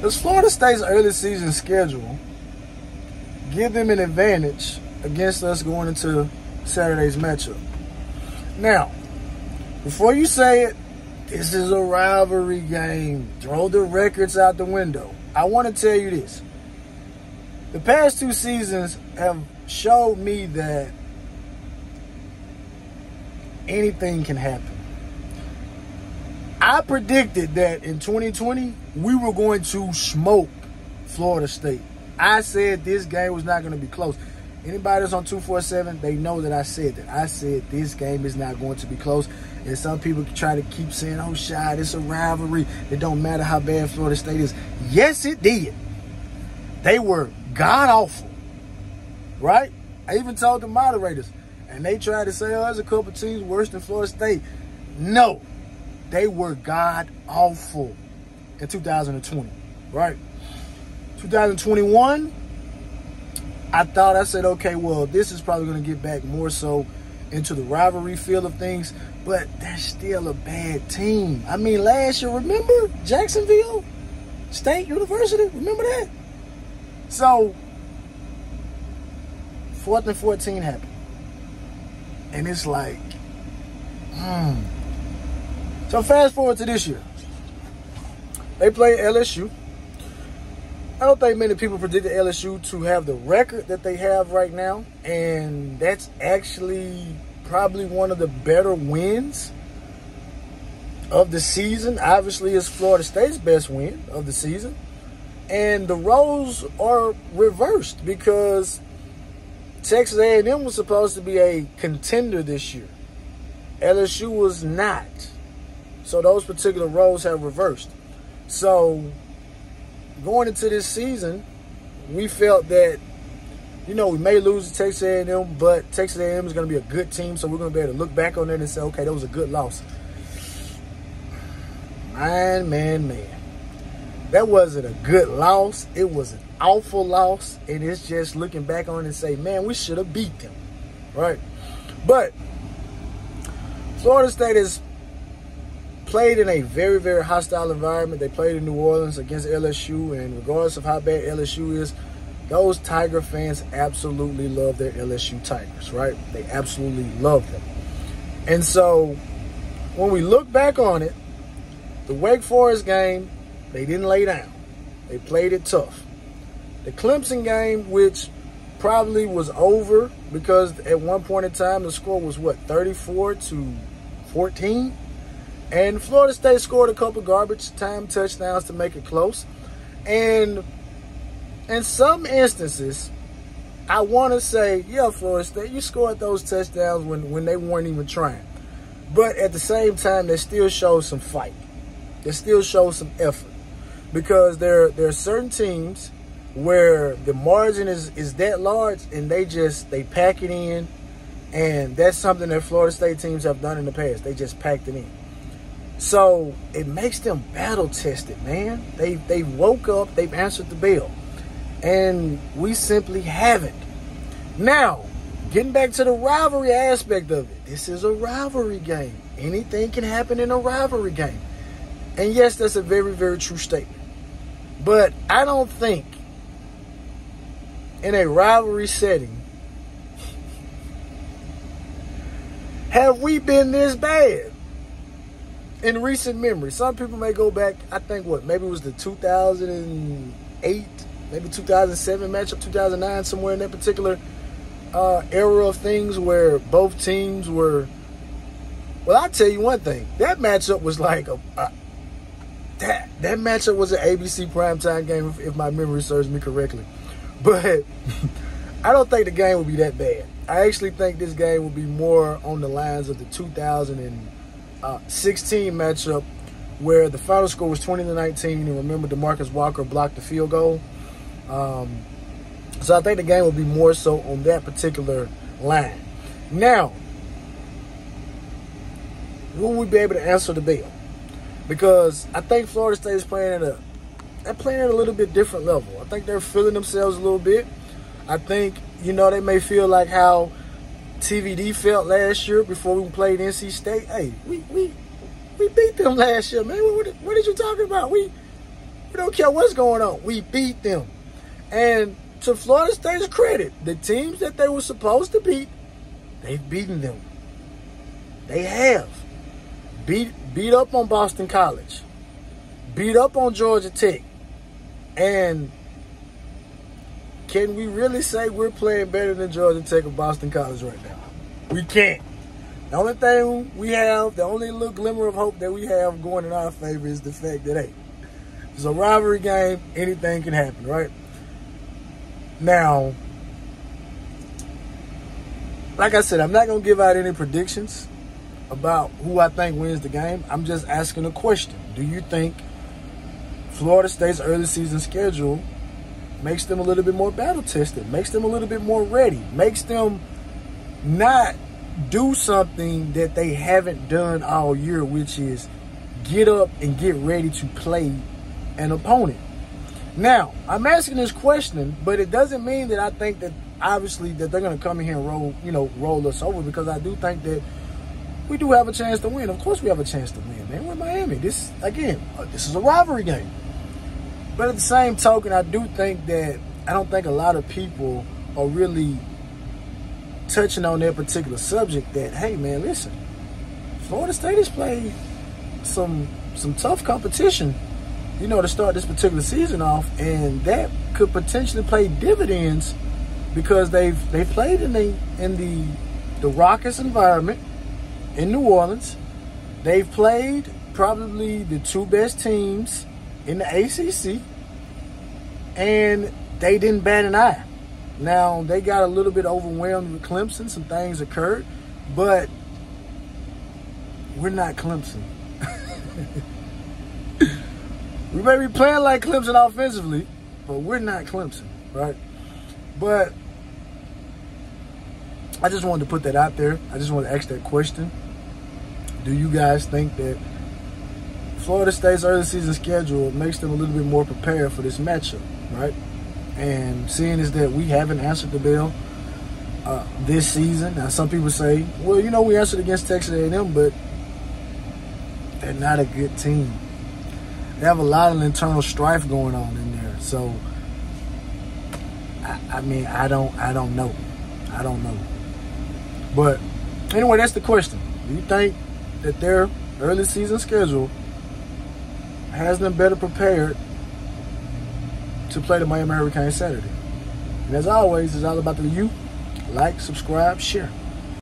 Does Florida State's early season schedule give them an advantage against us going into Saturday's matchup? Now, before you say it, this is a rivalry game. Throw the records out the window. I want to tell you this. The past 2 seasons have showed me that anything can happen. I predicted that in 2020, we were going to smoke Florida State. I said this game was not going to be close. Anybody that's on 247, they know that I said that. I said this game is not going to be close. And some people try to keep saying, oh, Shad, it's a rivalry. It don't matter how bad Florida State is. Yes, it did. They were god-awful, right? I even told the moderators. And they tried to say, oh, there's a couple teams worse than Florida State. No. They were god-awful in 2020, right? 2021, I said, okay, well, this is probably going to get back more so into the rivalry feel of things, but they're still a bad team. I mean, last year, remember Jacksonville State University? Remember that? So, 4th and 14 happened. And it's like, So fast forward to this year. They play LSU. I don't think many people predicted LSU to have the record that they have right now. And that's actually probably one of the better wins of the season. Obviously, it's Florida State's best win of the season. And the roles are reversed because Texas A&M was supposed to be a contender this year. LSU was not. So those particular roles have reversed. So going into this season, we felt that, you know, we may lose to Texas A&M, but Texas A&M is going to be a good team, so we're going to be able to look back on it and say, okay, that was a good loss. Man. That wasn't a good loss. It was an awful loss, and it's just looking back on it and say, man, we should have beat them, right? But Florida State has played in a very, very hostile environment. They played in New Orleans against LSU, and regardless of how bad LSU is, those Tiger fans absolutely love their LSU Tigers, right? They absolutely love them. And so when we look back on it, the Wake Forest game, they didn't lay down. They played it tough. The Clemson game, which probably was over because at one point in time the score was, 34-14? And Florida State scored a couple garbage time touchdowns to make it close. And in some instances, I want to say, yeah, Florida State, you scored those touchdowns when they weren't even trying. But at the same time, they still showed some fight. They still showed some effort. Because there are certain teams where the margin is that large and they pack it in. And that's something that Florida State teams have done in the past. They just packed it in. So it makes them battle tested, man. They woke up, they've answered the bell. And we simply haven't. Now, getting back to the rivalry aspect of it, this is a rivalry game. Anything can happen in a rivalry game. And yes, that's a very, very true statement. But I don't think in a rivalry setting have we been this bad in recent memory. Some people may go back, I think maybe it was the 2008, maybe 2007 matchup, 2009, somewhere in that particular era of things where both teams were, well, I'll tell you one thing. That matchup was like that matchup was an ABC primetime game, if my memory serves me correctly. But I don't think the game will be that bad. I actually think this game will be more on the lines of the 2016 matchup where the final score was 20-19, and remember DeMarcus Walker blocked the field goal. So I think the game will be more so on that particular line. Now, will we be able to answer the bell? Because I think Florida State is playing at a little bit different level. I think they're feeling themselves a little bit. I think, they may feel like how TVD felt last year before we played NC State. Hey, we beat them last year, man. What are you talking about? We We don't care what's going on. We beat them. And to Florida State's credit, the teams that they were supposed to beat, they've beaten them. They have. Beat up on Boston College. Beat up on Georgia Tech. And can we really say we're playing better than Georgia Tech or Boston College right now? We can't. The only thing we have, the only little glimmer of hope that we have going in our favor is the fact that, hey, it's a rivalry game. Anything can happen, right? Now, like I said, I'm not going to give out any predictions about who I think wins the game. I'm just asking a question. Do you think Florida State's early season schedule makes them a little bit more battle-tested, makes them a little bit more ready, makes them not do something that they haven't done all year, which is get up and get ready to play an opponent? Now, I'm asking this question, but it doesn't mean that I think that obviously that they're going to come in here and roll us over, because I do think that we do have a chance to win. Of course we have a chance to win, man. We're Miami. This is a rivalry game. But at the same token, I do think that I don't think a lot of people are really touching on that particular subject, that, hey, man, listen, Florida State has played some tough competition, to start this particular season off, and that could potentially pay dividends because they've played in the raucous environment in New Orleans. They've played probably the two best teams in the ACC, and they didn't bat an eye. Now, they got a little bit overwhelmed with Clemson. Some things occurred, but we're not Clemson. We may be playing like Clemson offensively, but we're not Clemson, right? But I just wanted to put that out there. I just want to ask that question. Do you guys think that Florida State's early season schedule makes them a little bit more prepared for this matchup, right? And seeing is that we haven't answered the bell this season. Now, some people say, well, we answered against Texas A&M, but they're not a good team. They have a lot of internal strife going on in there. So, I don't know. I don't know. But anyway, that's the question. Do you think that their early season schedule has them better prepared to play the Miami Hurricanes Saturday? And as always, it's all about the you. Like, subscribe, share.